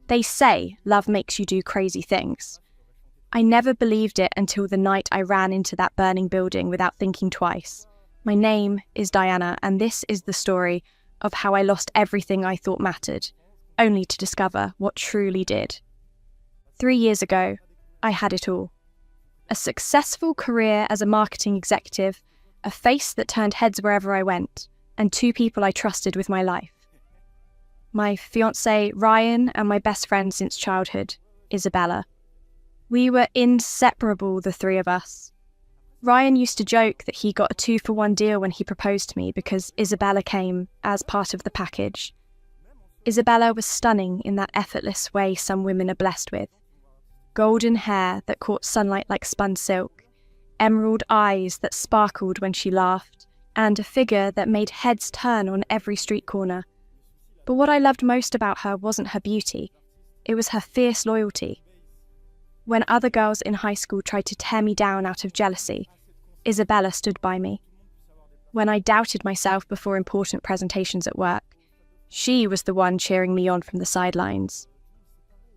They say love makes you do crazy things. I never believed it until the night I ran into that burning building without thinking twice. My name is Diana, and this is the story of how I lost everything I thought mattered, only to discover what truly did. 3 years ago, I had it all. A successful career as a marketing executive, a face that turned heads wherever I went, and 2 people I trusted with my life. My fiancé, Ryan, and my best friend since childhood, Isabella. We were inseparable, the 3 of us. Ryan used to joke that he got a 2-for-1 deal when he proposed to me because Isabella came as part of the package. Isabella was stunning in that effortless way some women are blessed with. Golden hair that caught sunlight like spun silk, emerald eyes that sparkled when she laughed, and a figure that made heads turn on every street corner. But what I loved most about her wasn't her beauty, it was her fierce loyalty. When other girls in high school tried to tear me down out of jealousy, Isabella stood by me. When I doubted myself before important presentations at work, she was the one cheering me on from the sidelines.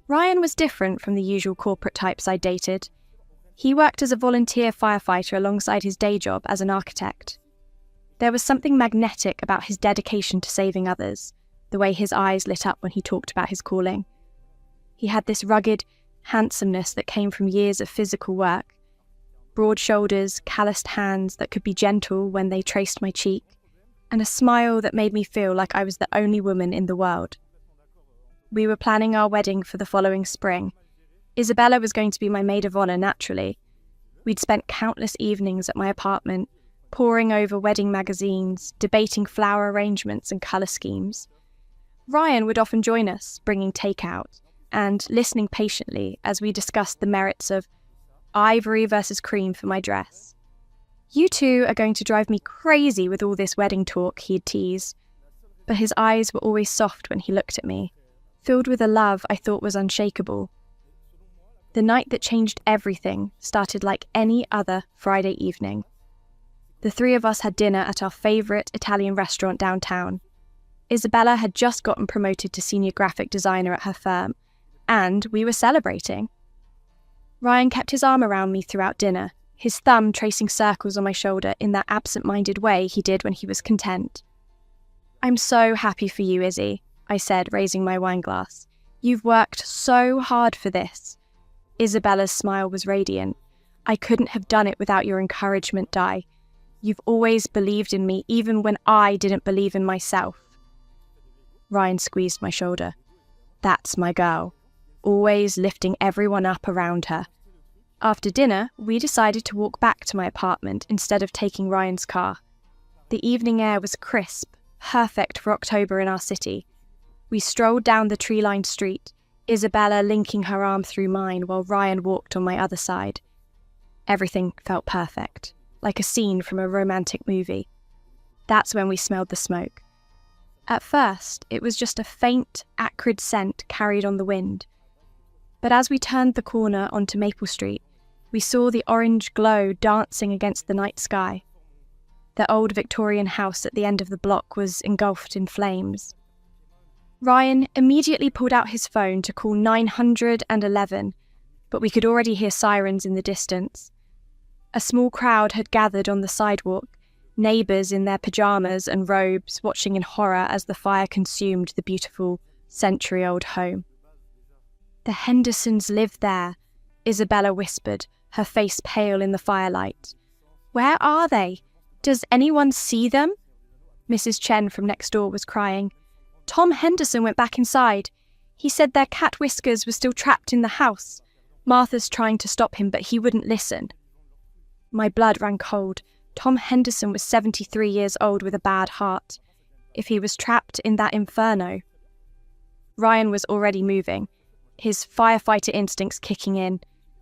Ryan was different from the usual corporate types I dated. He worked as a volunteer firefighter alongside his day job as an architect. There was something magnetic about his dedication to saving others, the way his eyes lit up when he talked about his calling. He had this rugged handsomeness that came from years of physical work. Broad shoulders, calloused hands that could be gentle when they traced my cheek, and a smile that made me feel like I was the only woman in the world. We were planning our wedding for the following spring. Isabella was going to be my maid of honour naturally. We'd spent countless evenings at my apartment, poring over wedding magazines, debating flower arrangements and colour schemes. Ryan would often join us, bringing takeout, and listening patiently as we discussed the merits of ivory versus cream for my dress. "You 2 are going to drive me crazy with all this wedding talk," he'd tease. But his eyes were always soft when he looked at me, filled with a love I thought was unshakable. The night that changed everything started like any other Friday evening. The 3 of us had dinner at our favourite Italian restaurant downtown. Isabella had just gotten promoted to senior graphic designer at her firm, and we were celebrating. Ryan kept his arm around me throughout dinner, his thumb tracing circles on my shoulder in that absent-minded way he did when he was content. "I'm so happy for you, Izzy," I said, raising my wine glass. "You've worked so hard for this." Isabella's smile was radiant. "I couldn't have done it without your encouragement, Di. You've always believed in me, even when I didn't believe in myself." Ryan squeezed my shoulder. "That's my girl. Always lifting everyone up around her." After dinner, we decided to walk back to my apartment instead of taking Ryan's car. The evening air was crisp, perfect for October in our city. We strolled down the tree-lined street, Isabella linking her arm through mine while Ryan walked on my other side. Everything felt perfect, like a scene from a romantic movie. That's when we smelled the smoke. At first, it was just a faint, acrid scent carried on the wind. But as we turned the corner onto Maple Street, we saw the orange glow dancing against the night sky. The old Victorian house at the end of the block was engulfed in flames. Ryan immediately pulled out his phone to call 911, but we could already hear sirens in the distance. A small crowd had gathered on the sidewalk, neighbours in their pyjamas and robes watching in horror as the fire consumed the beautiful, century-old home. "The Hendersons live there," Isabella whispered, her face pale in the firelight. "Where are they? Does anyone see them?" Mrs. Chen from next door was crying. "Tom Henderson went back inside. He said their cat Whiskers was still trapped in the house. Martha's trying to stop him, but he wouldn't listen." My blood ran cold. Tom Henderson was 73 years old with a bad heart. If he was trapped in that inferno. Ryan was already moving, his firefighter instincts kicking in.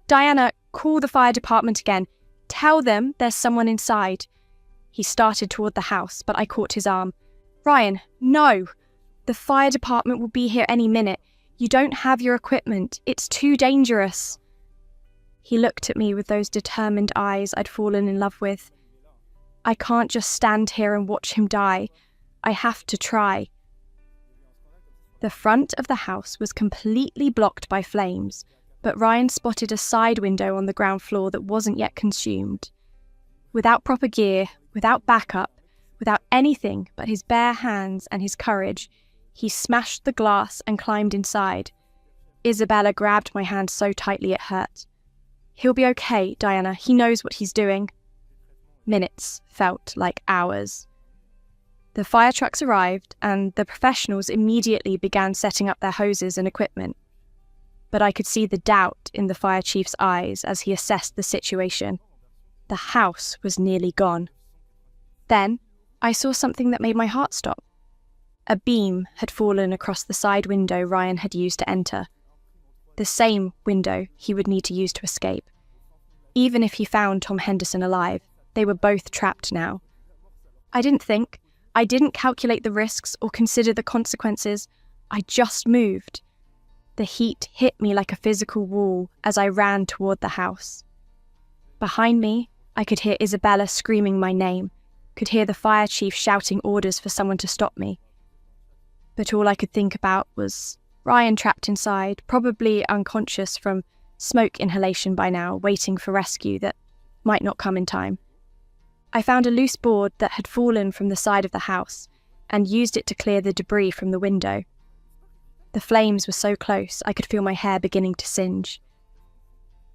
"Diana, call the fire department again. Tell them there's someone inside." He started toward the house, but I caught his arm. "Ryan, no! The fire department will be here any minute. You don't have your equipment. It's too dangerous." He looked at me with those determined eyes I'd fallen in love with. "I can't just stand here and watch him die. I have to try." The front of the house was completely blocked by flames, but Ryan spotted a side window on the ground floor that wasn't yet consumed. Without proper gear, without backup, without anything but his bare hands and his courage, he smashed the glass and climbed inside. Isabella grabbed my hand so tightly it hurt. "He'll be okay, Diana. He knows what he's doing." Minutes felt like hours. The fire trucks arrived, and the professionals immediately began setting up their hoses and equipment. But I could see the doubt in the fire chief's eyes as he assessed the situation. The house was nearly gone. Then I saw something that made my heart stop. A beam had fallen across the side window Ryan had used to enter. The same window he would need to use to escape. Even if he found Tom Henderson alive, they were both trapped now. I didn't think. I didn't calculate the risks or consider the consequences. I just moved. The heat hit me like a physical wall as I ran toward the house. Behind me, I could hear Isabella screaming my name, could hear the fire chief shouting orders for someone to stop me. But all I could think about was Ryan trapped inside, probably unconscious from smoke inhalation by now, waiting for rescue that might not come in time. I found a loose board that had fallen from the side of the house and used it to clear the debris from the window. The flames were so close I could feel my hair beginning to singe.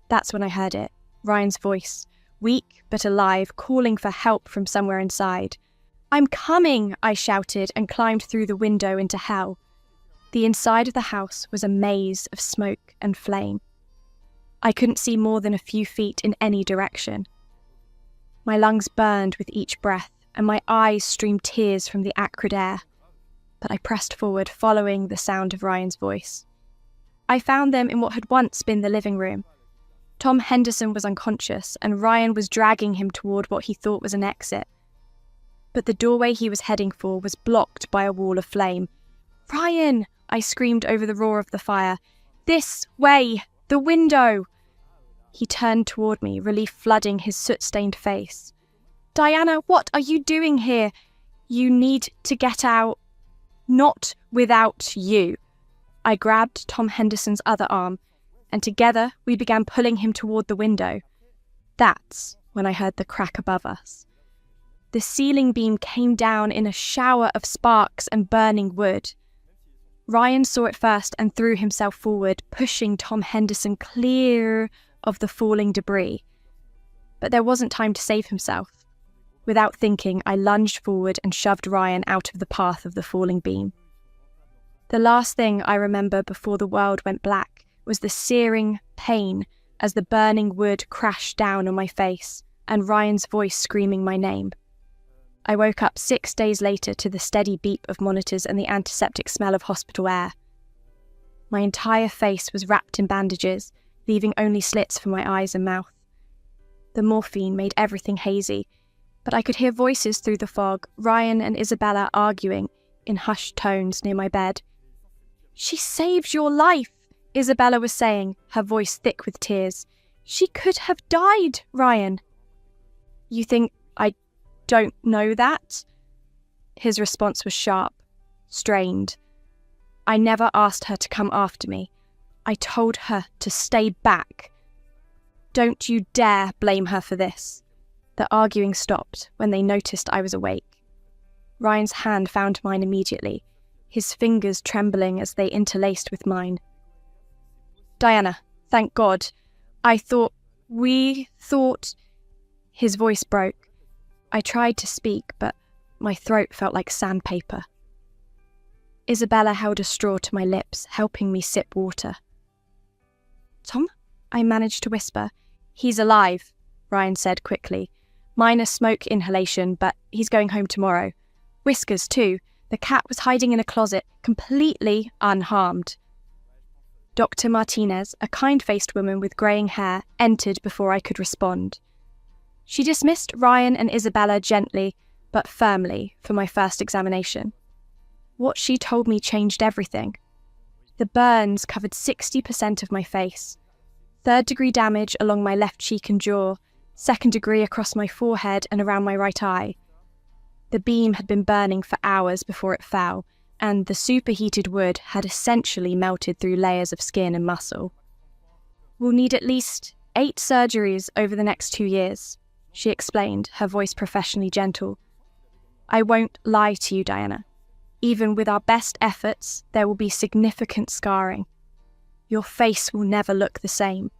That's when I heard it, Ryan's voice, weak but alive, calling for help from somewhere inside. "I'm coming!" I shouted and climbed through the window into hell. The inside of the house was a maze of smoke and flame. I couldn't see more than a few feet in any direction. My lungs burned with each breath, and my eyes streamed tears from the acrid air. But I pressed forward, following the sound of Ryan's voice. I found them in what had once been the living room. Tom Henderson was unconscious, and Ryan was dragging him toward what he thought was an exit. But the doorway he was heading for was blocked by a wall of flame. "Ryan!" I screamed over the roar of the fire. "This way! The window!" He turned toward me, relief flooding his soot-stained face. "Diana, what are you doing here? You need to get out." "Not without you." I grabbed Tom Henderson's other arm, and together we began pulling him toward the window. That's when I heard the crack above us. The ceiling beam came down in a shower of sparks and burning wood. Ryan saw it first and threw himself forward, pushing Tom Henderson clear of the falling debris. But there wasn't time to save himself. Without thinking, I lunged forward and shoved Ryan out of the path of the falling beam. The last thing I remember before the world went black was the searing pain as the burning wood crashed down on my face and Ryan's voice screaming my name. I woke up 6 days later to the steady beep of monitors and the antiseptic smell of hospital air. My entire face was wrapped in bandages, leaving only slits for my eyes and mouth. The morphine made everything hazy, but I could hear voices through the fog, Ryan and Isabella arguing in hushed tones near my bed. "She saved your life," Isabella was saying, her voice thick with tears. "She could have died, Ryan." "You think I don't know that?" His response was sharp, strained. "I never asked her to come after me. I told her to stay back. Don't you dare blame her for this." The arguing stopped when they noticed I was awake. Ryan's hand found mine immediately, his fingers trembling as they interlaced with mine. "Diana, thank God. We thought... His voice broke. I tried to speak, but my throat felt like sandpaper. Isabella held a straw to my lips, helping me sip water. "Tom?" I managed to whisper. "He's alive," Ryan said quickly. "Minor smoke inhalation, but he's going home tomorrow. Whiskers, too. The cat was hiding in a closet, completely unharmed." Dr. Martinez, a kind-faced woman with greying hair, entered before I could respond. She dismissed Ryan and Isabella gently, but firmly, for my first examination. What she told me changed everything. The burns covered 60% of my face. 3rd-degree damage along my left cheek and jaw, 2nd degree across my forehead and around my right eye. The beam had been burning for hours before it fell, and the superheated wood had essentially melted through layers of skin and muscle. "We'll need at least 8 surgeries over the next 2 years," she explained, her voice professionally gentle. "I won't lie to you, Diana. Even with our best efforts, there will be significant scarring. Your face will never look the same."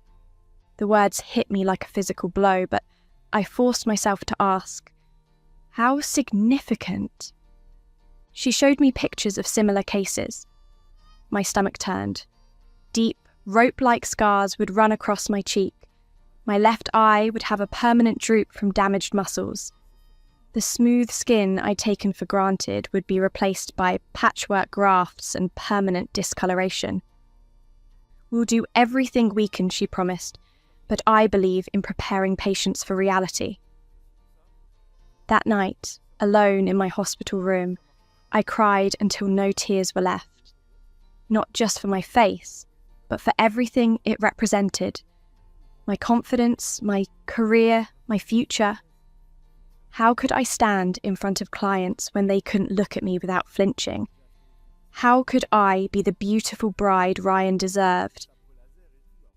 The words hit me like a physical blow, but I forced myself to ask, "How significant?" She showed me pictures of similar cases. My stomach turned. Deep, rope-like scars would run across my cheek. My left eye would have a permanent droop from damaged muscles. The smooth skin I'd taken for granted would be replaced by patchwork grafts and permanent discoloration. "We'll do everything we can," she promised, "but I believe in preparing patients for reality." That night, alone in my hospital room, I cried until no tears were left. Not just for my face, but for everything it represented. My confidence, my career, my future. How could I stand in front of clients when they couldn't look at me without flinching? How could I be the beautiful bride Ryan deserved?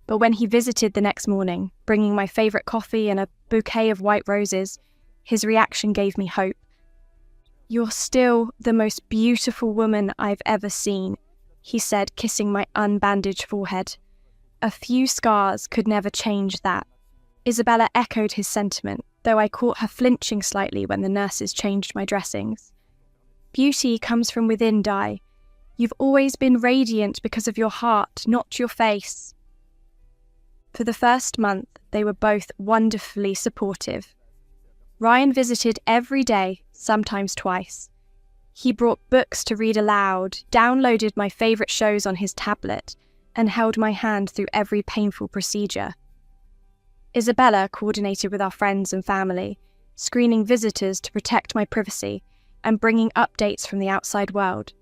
But when he visited the next morning, bringing my favourite coffee and a bouquet of white roses, his reaction gave me hope. "You're still the most beautiful woman I've ever seen," he said, kissing my unbandaged forehead. A few scars could never change that. Isabella echoed his sentiment, though I caught her flinching slightly when the nurses changed my dressings. "Beauty comes from within, Di. You've always been radiant because of your heart, not your face." For the first month, they were both wonderfully supportive. Ryan visited every day, sometimes twice. He brought books to read aloud, downloaded my favourite shows on his tablet, and held my hand through every painful procedure. Isabella coordinated with our friends and family, screening visitors to protect my privacy and bringing updates from the outside world.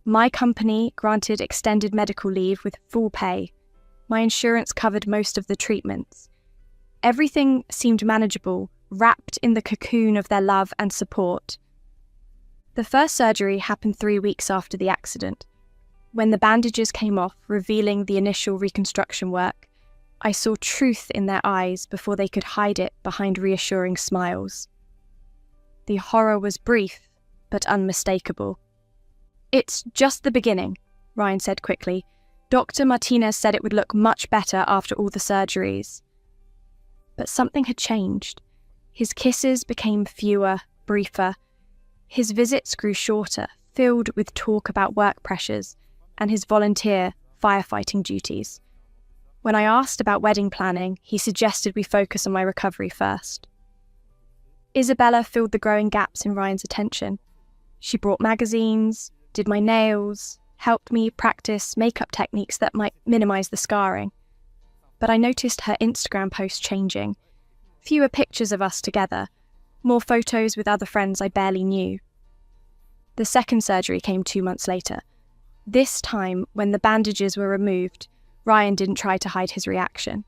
My company granted extended medical leave with full pay. My insurance covered most of the treatments. Everything seemed manageable, wrapped in the cocoon of their love and support. The first surgery happened 3 weeks after the accident. When the bandages came off, revealing the initial reconstruction work, I saw truth in their eyes before they could hide it behind reassuring smiles. The horror was brief, but unmistakable. "It's just the beginning," Ryan said quickly. "Dr. Martinez said it would look much better after all the surgeries." But something had changed. His kisses became fewer, briefer. His visits grew shorter, filled with talk about work pressures and his volunteer firefighting duties. When I asked about wedding planning, he suggested we focus on my recovery first. Isabella filled the growing gaps in Ryan's attention. She brought magazines, did my nails, helped me practice makeup techniques that might minimize the scarring. But I noticed her Instagram posts changing. Fewer pictures of us together, more photos with other friends I barely knew. The second surgery came 2 months later. This time, when the bandages were removed, Ryan didn't try to hide his reaction.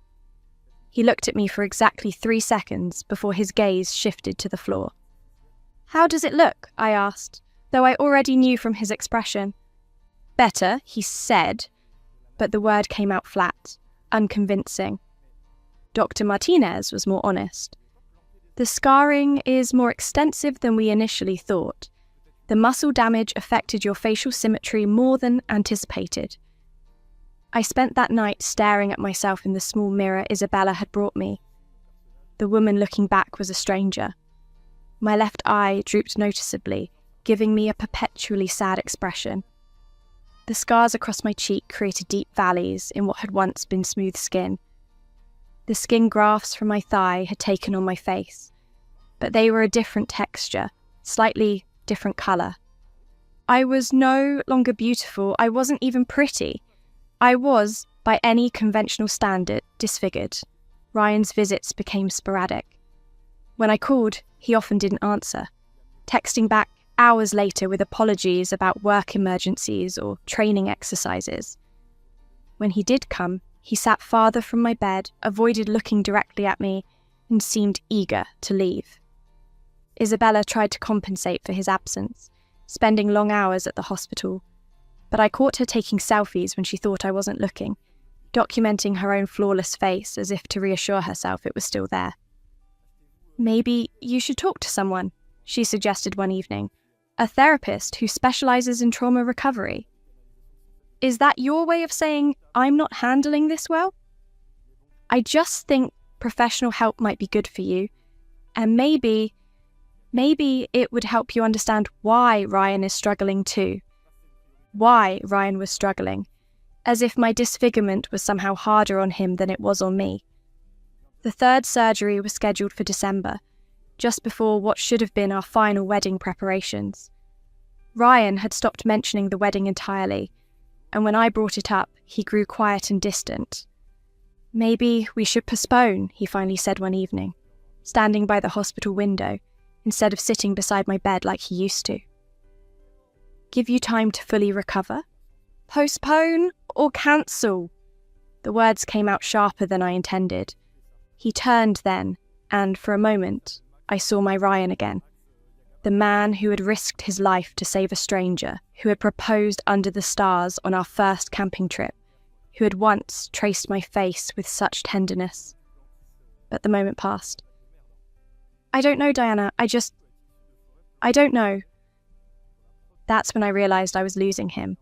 He looked at me for exactly 3 seconds before his gaze shifted to the floor. "How does it look?" I asked, though I already knew from his expression. "Better," he said, but the word came out flat, unconvincing. Dr. Martinez was more honest. "The scarring is more extensive than we initially thought. The muscle damage affected your facial symmetry more than anticipated." I spent that night staring at myself in the small mirror Isabella had brought me. The woman looking back was a stranger. My left eye drooped noticeably, giving me a perpetually sad expression. The scars across my cheek created deep valleys in what had once been smooth skin. The skin grafts from my thigh had taken on my face, but they were a different texture, slightly different colour. I was no longer beautiful, I wasn't even pretty. I was, by any conventional standard, disfigured. Ryan's visits became sporadic. When I called, he often didn't answer, texting back hours later with apologies about work emergencies or training exercises. When he did come, he sat farther from my bed, avoided looking directly at me, and seemed eager to leave. Isabella tried to compensate for his absence, spending long hours at the hospital. But I caught her taking selfies when she thought I wasn't looking, documenting her own flawless face as if to reassure herself it was still there. "Maybe you should talk to someone," she suggested one evening, "a therapist who specializes in trauma recovery." "Is that your way of saying I'm not handling this well?" "I just think professional help might be good for you, and maybe it would help you understand why Ryan is struggling too." Why Ryan was struggling, as if my disfigurement was somehow harder on him than it was on me. The third surgery was scheduled for December, just before what should have been our final wedding preparations. Ryan had stopped mentioning the wedding entirely, and when I brought it up, he grew quiet and distant. "Maybe we should postpone," he finally said one evening, standing by the hospital window, instead of sitting beside my bed like he used to. "Give you time to fully recover? Postpone or cancel?" The words came out sharper than I intended. He turned then, and for a moment, I saw my Ryan again. The man who had risked his life to save a stranger, who had proposed under the stars on our first camping trip, who had once traced my face with such tenderness. But the moment passed. "I don't know, Diana, I don't know." That's when I realised I was losing him.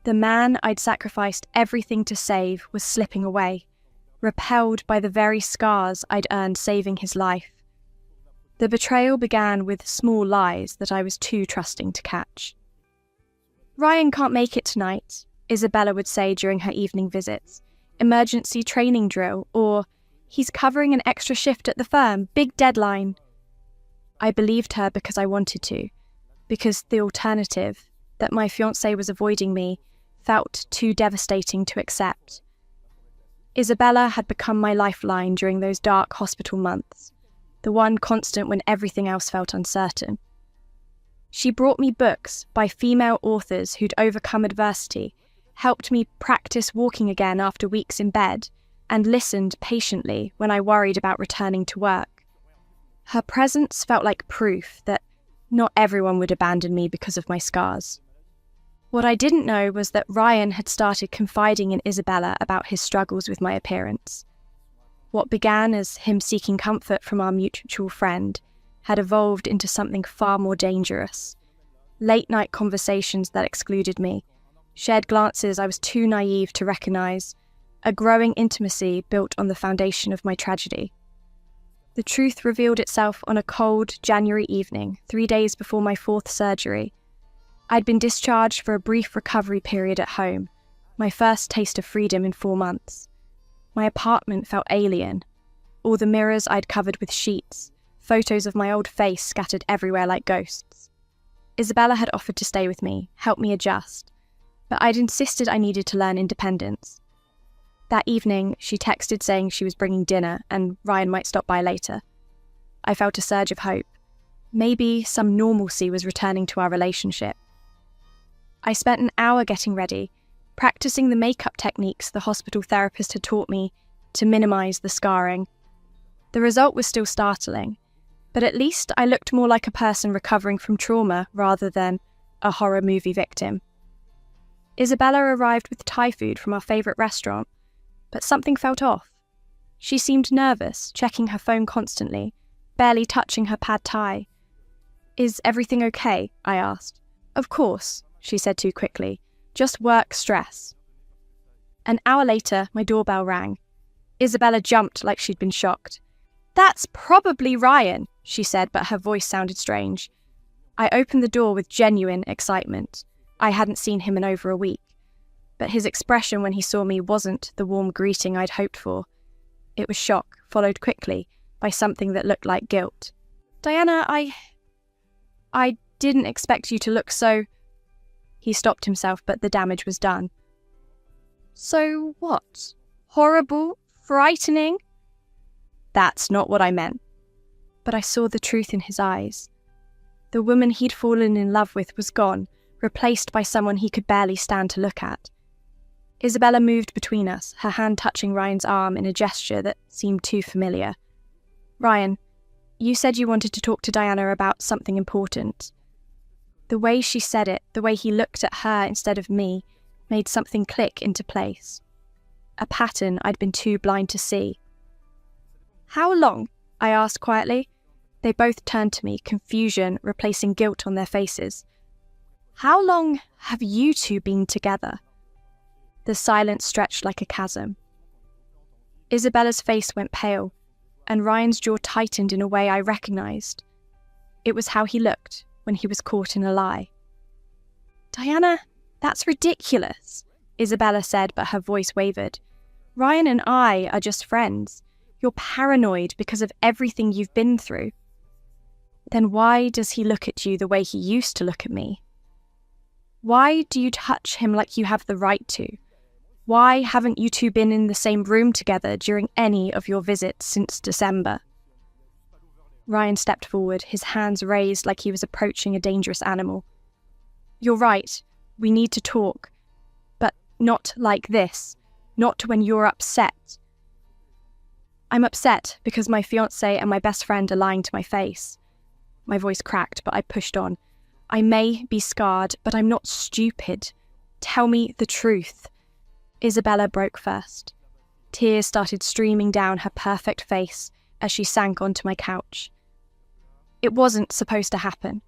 The man I'd sacrificed everything to save was slipping away, repelled by the very scars I'd earned saving his life. The betrayal began with small lies that I was too trusting to catch. "Ryan can't make it tonight," Isabella would say during her evening visits. "Emergency training drill," or "he's covering an extra shift at the firm, big deadline." I believed her because I wanted to, because the alternative, that my fiancé was avoiding me, felt too devastating to accept. Isabella had become my lifeline during those dark hospital months, the one constant when everything else felt uncertain. She brought me books by female authors who'd overcome adversity, helped me practice walking again after weeks in bed, and listened patiently when I worried about returning to work. Her presence felt like proof that not everyone would abandon me because of my scars. What I didn't know was that Ryan had started confiding in Isabella about his struggles with my appearance. What began as him seeking comfort from our mutual friend had evolved into something far more dangerous. Late-night conversations that excluded me, shared glances I was too naive to recognise, a growing intimacy built on the foundation of my tragedy. The truth revealed itself on a cold January evening, 3 days before my fourth surgery. I'd been discharged for a brief recovery period at home, my first taste of freedom in 4 months. My apartment felt alien. All the mirrors I'd covered with sheets, photos of my old face scattered everywhere like ghosts. Isabella had offered to stay with me, help me adjust, but I'd insisted I needed to learn independence. That evening, she texted saying she was bringing dinner and Ryan might stop by later. I felt a surge of hope. Maybe some normalcy was returning to our relationship. I spent an hour getting ready, practicing the makeup techniques the hospital therapist had taught me to minimise the scarring. The result was still startling, but at least I looked more like a person recovering from trauma rather than a horror movie victim. Isabella arrived with Thai food from our favourite restaurant, but something felt off. She seemed nervous, checking her phone constantly, barely touching her pad thai. "Is everything okay?" I asked. "Of course," she said too quickly. "Just work stress." An hour later, my doorbell rang. Isabella jumped like she'd been shocked. "That's probably Ryan," she said, but her voice sounded strange. I opened the door with genuine excitement. I hadn't seen him in over a week, but his expression when he saw me wasn't the warm greeting I'd hoped for. It was shock, followed quickly by something that looked like guilt. "Diana, I didn't expect you to look so..." He stopped himself, but the damage was done. "So what? Horrible? Frightening?" "That's not what I meant." But I saw the truth in his eyes. The woman he'd fallen in love with was gone, replaced by someone he could barely stand to look at. Isabella moved between us, her hand touching Ryan's arm in a gesture that seemed too familiar. "Ryan, you said you wanted to talk to Diana about something important." The way she said it, the way he looked at her instead of me, made something click into place. A pattern I'd been too blind to see. "How long?" I asked quietly. They both turned to me, confusion replacing guilt on their faces. "How long have you two been together?" The silence stretched like a chasm. Isabella's face went pale, and Ryan's jaw tightened in a way I recognised. It was how he looked when he was caught in a lie. "Diana, that's ridiculous," Isabella said, but her voice wavered. "Ryan and I are just friends. You're paranoid because of everything you've been through." "Then why does he look at you the way he used to look at me? Why do you touch him like you have the right to? Why haven't you two been in the same room together during any of your visits since December?" Ryan stepped forward, his hands raised like he was approaching a dangerous animal. "You're right, we need to talk. But not like this. Not when you're upset." "I'm upset because my fiancé and my best friend are lying to my face." My voice cracked, but I pushed on. "I may be scarred, but I'm not stupid. Tell me the truth." Isabella broke first. Tears started streaming down her perfect face as she sank onto my couch. "It wasn't supposed to happen.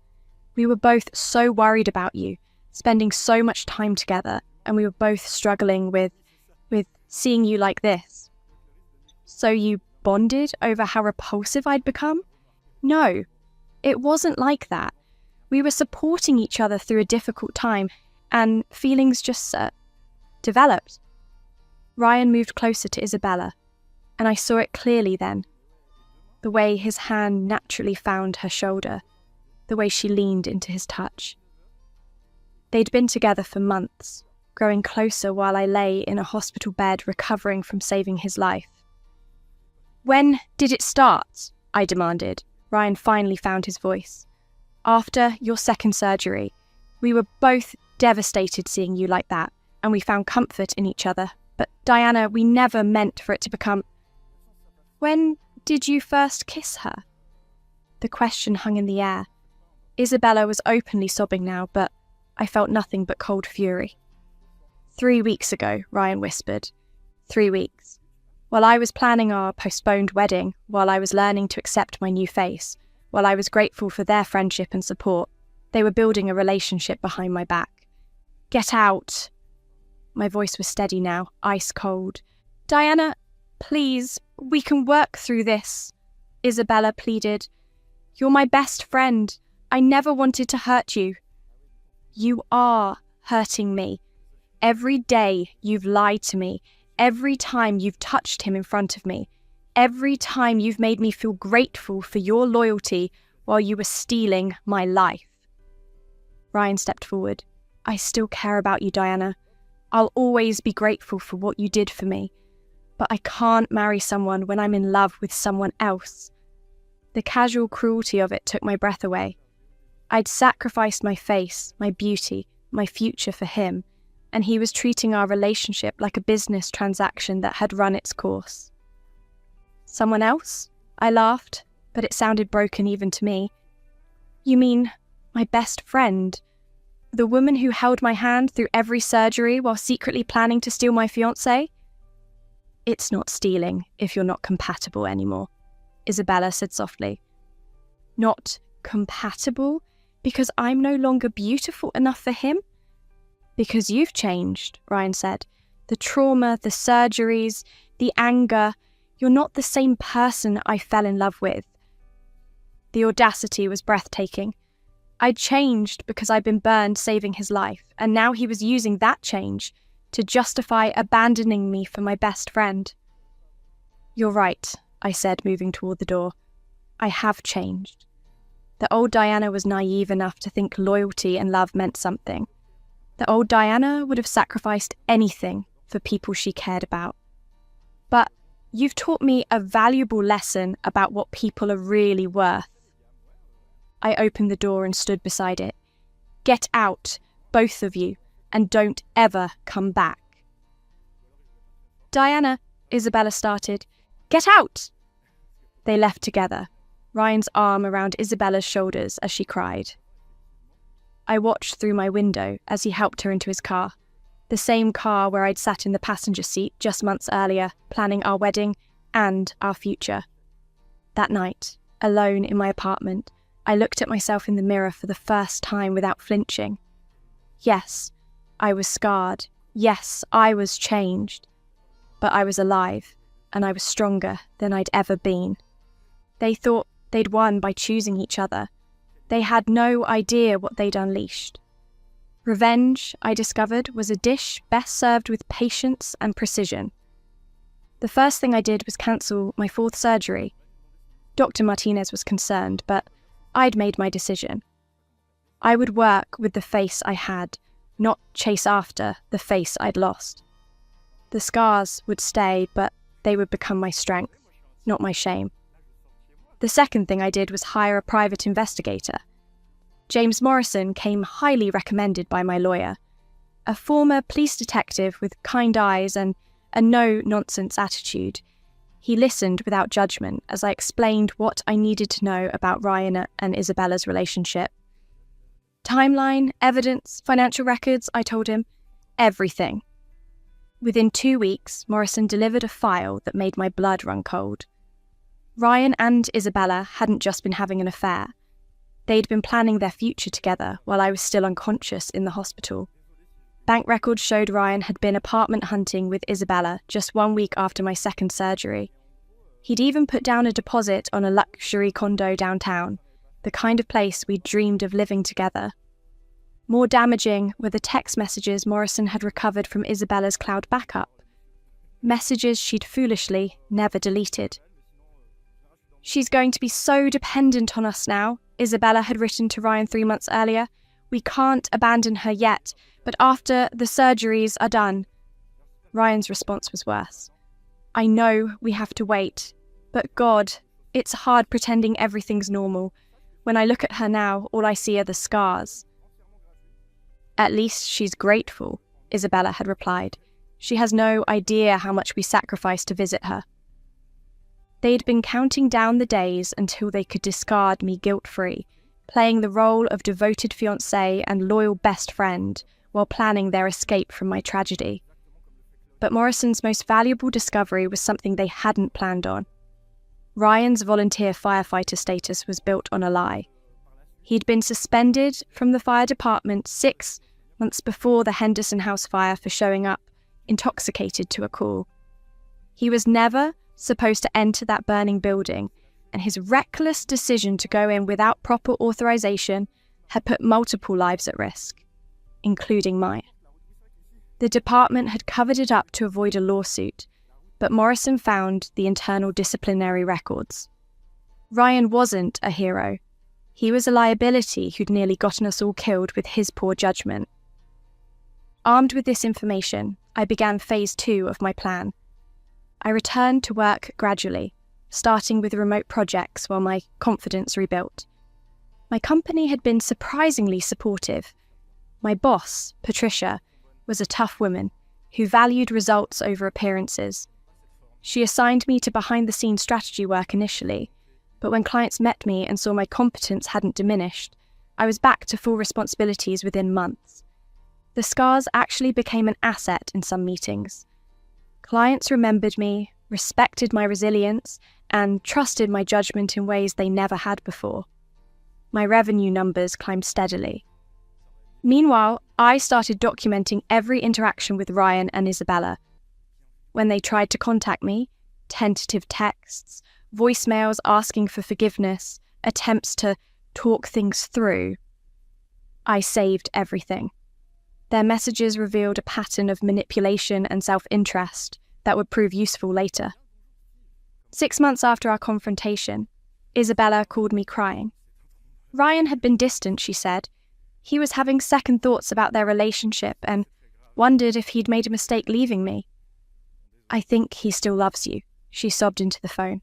We were both so worried about you, spending so much time together, and we were both struggling with seeing you like this." "So you bonded over how repulsive I'd become?" "No, it wasn't like that. We were supporting each other through a difficult time, and feelings just developed." Ryan moved closer to Isabella, and I saw it clearly then. The way his hand naturally found her shoulder, the way she leaned into his touch. They'd been together for months, growing closer while I lay in a hospital bed recovering from saving his life. "When did it start?" I demanded. Ryan finally found his voice. "After your second surgery. We were both devastated seeing you like that, and we found comfort in each other. But Diana, we never meant for it to become..." "When did you first kiss her?" The question hung in the air. Isabella was openly sobbing now, but I felt nothing but cold fury. 3 weeks ago, Ryan whispered. 3 weeks. While I was planning our postponed wedding, while I was learning to accept my new face, while I was grateful for their friendship and support, they were building a relationship behind my back. "Get out." My voice was steady now, ice cold. "Diana, please, we can work through this," Isabella pleaded. "You're my best friend. I never wanted to hurt you." "You are hurting me. Every day you've lied to me. Every time you've touched him in front of me. Every time you've made me feel grateful for your loyalty while you were stealing my life." Ryan stepped forward. "I still care about you, Diana. I'll always be grateful for what you did for me. But I can't marry someone when I'm in love with someone else." The casual cruelty of it took my breath away. I'd sacrificed my face, my beauty, my future for him, and he was treating our relationship like a business transaction that had run its course. "Someone else?" I laughed, but it sounded broken even to me. "You mean my best friend? The woman who held my hand through every surgery while secretly planning to steal my fiancé?" "It's not stealing if you're not compatible anymore," Isabella said softly. "Not compatible? Because I'm no longer beautiful enough for him?" "Because you've changed," Ryan said. "The trauma, the surgeries, the anger. You're not the same person I fell in love with." The audacity was breathtaking. I'd changed because I'd been burned saving his life, and now he was using that change to justify abandoning me for my best friend. "You're right," I said, moving toward the door. "I have changed. The old Diana was naive enough to think loyalty and love meant something. The old Diana would have sacrificed anything for people she cared about. But you've taught me a valuable lesson about what people are really worth." I opened the door and stood beside it. "Get out, both of you, and don't ever come back." "Diana," Isabella started. "Get out!" They left together, Ryan's arm around Isabella's shoulders as she cried. I watched through my window as he helped her into his car. The same car where I'd sat in the passenger seat just months earlier, planning our wedding and our future. That night, alone in my apartment, I looked at myself in the mirror for the first time without flinching. Yes, I was scarred. Yes, I was changed. But I was alive, and I was stronger than I'd ever been. They thought they'd won by choosing each other. They had no idea what they'd unleashed. Revenge, I discovered, was a dish best served with patience and precision. The first thing I did was cancel my 4th surgery. Dr. Martinez was concerned, but I'd made my decision. I would work with the face I had, not chase after the face I'd lost. The scars would stay, but they would become my strength, not my shame. The second thing I did was hire a private investigator. James Morrison came highly recommended by my lawyer, a former police detective with kind eyes and a no-nonsense attitude. He listened without judgment as I explained what I needed to know about Ryan and Isabella's relationship. Timeline, evidence, financial records, I told him. Everything. Within 2 weeks, Morrison delivered a file that made my blood run cold. Ryan and Isabella hadn't just been having an affair. They'd been planning their future together while I was still unconscious in the hospital. Bank records showed Ryan had been apartment hunting with Isabella just 1 week after my 2nd surgery. He'd even put down a deposit on a luxury condo downtown, the kind of place we'd dreamed of living together. More damaging were the text messages Morrison had recovered from Isabella's cloud backup. Messages she'd foolishly never deleted. "She's going to be so dependent on us now," Isabella had written to Ryan 3 months earlier. "We can't abandon her yet, but after the surgeries are done." Ryan's response was worse. "I know we have to wait, but God, it's hard pretending everything's normal. When I look at her now, all I see are the scars." "At least she's grateful," Isabella had replied. "She has no idea how much we sacrificed to visit her." They'd been counting down the days until they could discard me guilt-free, playing the role of devoted fiancé and loyal best friend while planning their escape from my tragedy. But Morrison's most valuable discovery was something they hadn't planned on. Ryan's volunteer firefighter status was built on a lie. He'd been suspended from the fire department 6 months before the Henderson House fire for showing up intoxicated to a call. He was never supposed to enter that burning building, and his reckless decision to go in without proper authorization had put multiple lives at risk, including mine. The department had covered it up to avoid a lawsuit, but Morrison found the internal disciplinary records. Ryan wasn't a hero. He was a liability who'd nearly gotten us all killed with his poor judgment. Armed with this information, I began phase 2 of my plan. I returned to work gradually, starting with remote projects while my confidence rebuilt. My company had been surprisingly supportive. My boss, Patricia, was a tough woman who valued results over appearances. She assigned me to behind-the-scenes strategy work initially, but when clients met me and saw my competence hadn't diminished, I was back to full responsibilities within months. The scars actually became an asset in some meetings. Clients remembered me, respected my resilience, and trusted my judgment in ways they never had before. My revenue numbers climbed steadily. Meanwhile, I started documenting every interaction with Ryan and Isabella. When they tried to contact me, tentative texts, voicemails asking for forgiveness, attempts to talk things through, I saved everything. Their messages revealed a pattern of manipulation and self-interest that would prove useful later. 6 months after our confrontation, Isabella called me crying. Ryan had been distant, she said. He was having second thoughts about their relationship and wondered if he'd made a mistake leaving me. "I think he still loves you," she sobbed into the phone.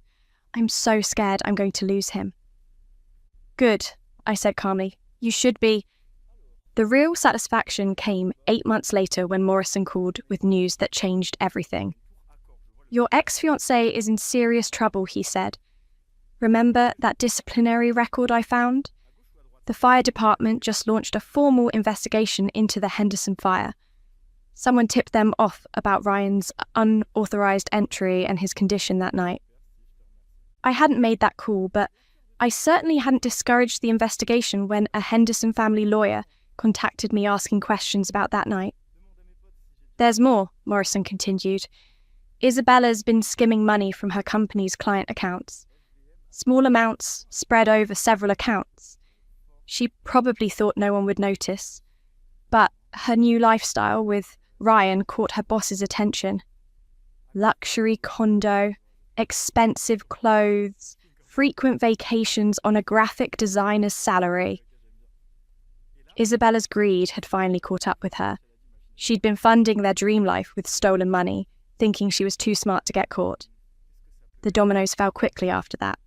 "I'm so scared I'm going to lose him." "Good," I said calmly. "You should be." The real satisfaction came 8 months later when Morrison called with news that changed everything. "Your ex-fiancé is in serious trouble," he said. "Remember that disciplinary record I found? The fire department just launched a formal investigation into the Henderson fire. Someone tipped them off about Ryan's unauthorized entry and his condition that night. I hadn't made that call, but I certainly hadn't discouraged the investigation when a Henderson family lawyer contacted me asking questions about that night. "There's more," Morrison continued. "Isabella's been skimming money from her company's client accounts. Small amounts spread over several accounts. She probably thought no one would notice. But her new lifestyle with Ryan caught her boss's attention. Luxury condo, expensive clothes, frequent vacations on a graphic designer's salary." Isabella's greed had finally caught up with her. She'd been funding their dream life with stolen money, thinking she was too smart to get caught. The dominoes fell quickly after that.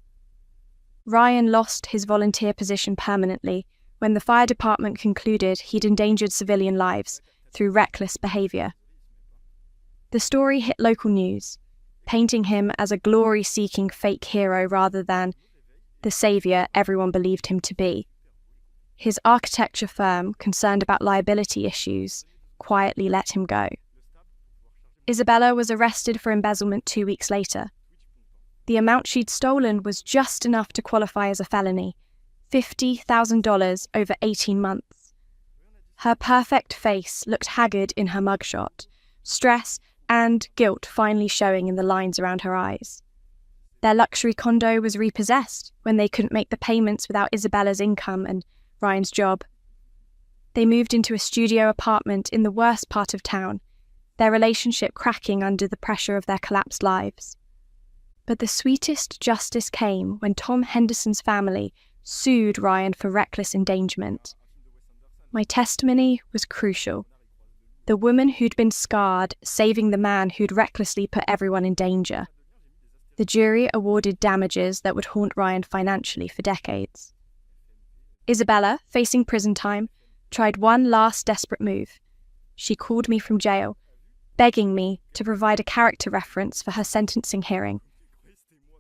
Ryan lost his volunteer position permanently when the fire department concluded he'd endangered civilian lives through reckless behaviour. The story hit local news, painting him as a glory-seeking fake hero rather than the saviour everyone believed him to be. His architecture firm, concerned about liability issues, quietly let him go. Isabella was arrested for embezzlement 2 weeks later. The amount she'd stolen was just enough to qualify as a felony, $50,000 over 18 months. Her perfect face looked haggard in her mugshot, stress and guilt finally showing in the lines around her eyes. Their luxury condo was repossessed when they couldn't make the payments without Isabella's income and Ryan's job. They moved into a studio apartment in the worst part of town, their relationship cracking under the pressure of their collapsed lives. But the sweetest justice came when Tom Henderson's family sued Ryan for reckless endangerment. My testimony was crucial. The woman who'd been scarred, saving the man who'd recklessly put everyone in danger. The jury awarded damages that would haunt Ryan financially for decades. Isabella, facing prison time, tried one last desperate move. She called me from jail, begging me to provide a character reference for her sentencing hearing.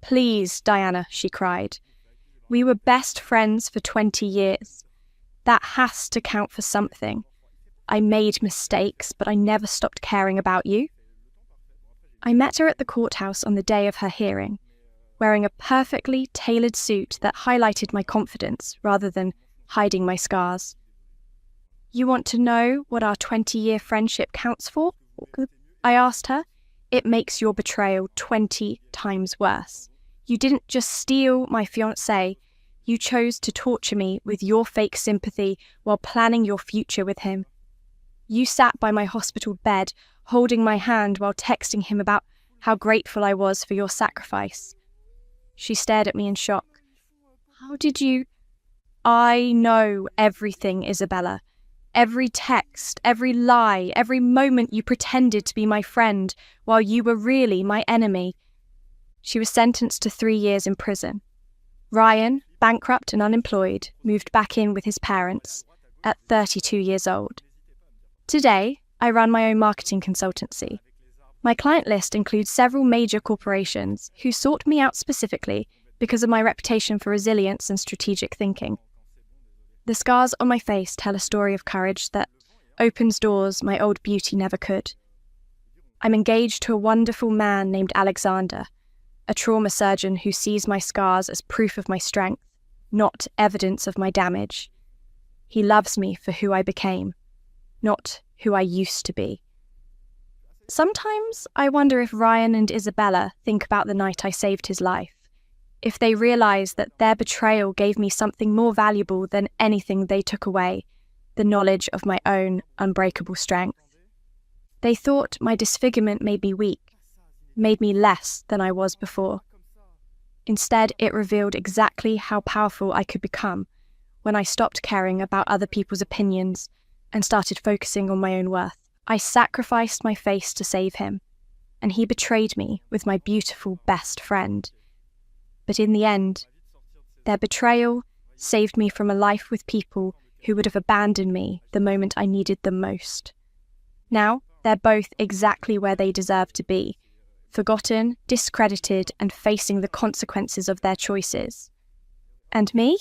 "Please, Diana," she cried. "We were best friends for 20 years. That has to count for something. I made mistakes, but I never stopped caring about you." I met her at the courthouse on the day of her hearing, wearing a perfectly tailored suit that highlighted my confidence rather than hiding my scars. "You want to know what our 20-year friendship counts for?" I asked her. "It makes your betrayal 20 times worse. You didn't just steal my fiancé, you chose to torture me with your fake sympathy while planning your future with him. You sat by my hospital bed, holding my hand while texting him about how grateful I was for your sacrifice." She stared at me in shock. "How did you—" "I know everything, Isabella. Every text, every lie, every moment you pretended to be my friend while you were really my enemy." She was sentenced to 3 years in prison. Ryan, bankrupt and unemployed, moved back in with his parents at 32 years old. Today, I run my own marketing consultancy. My client list includes several major corporations who sought me out specifically because of my reputation for resilience and strategic thinking. The scars on my face tell a story of courage that opens doors my old beauty never could. I'm engaged to a wonderful man named Alexander, a trauma surgeon who sees my scars as proof of my strength, not evidence of my damage. He loves me for who I became, not who I used to be. Sometimes I wonder if Ryan and Isabella think about the night I saved his life, if they realize that their betrayal gave me something more valuable than anything they took away, the knowledge of my own unbreakable strength. They thought my disfigurement made me weak, made me less than I was before. Instead, it revealed exactly how powerful I could become when I stopped caring about other people's opinions and started focusing on my own worth. I sacrificed my face to save him, and he betrayed me with my beautiful best friend. But in the end, their betrayal saved me from a life with people who would have abandoned me the moment I needed them most. Now, they're both exactly where they deserve to be, forgotten, discredited, and facing the consequences of their choices. And me?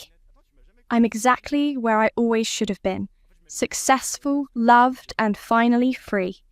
I'm exactly where I always should have been. Successful, loved, and finally free.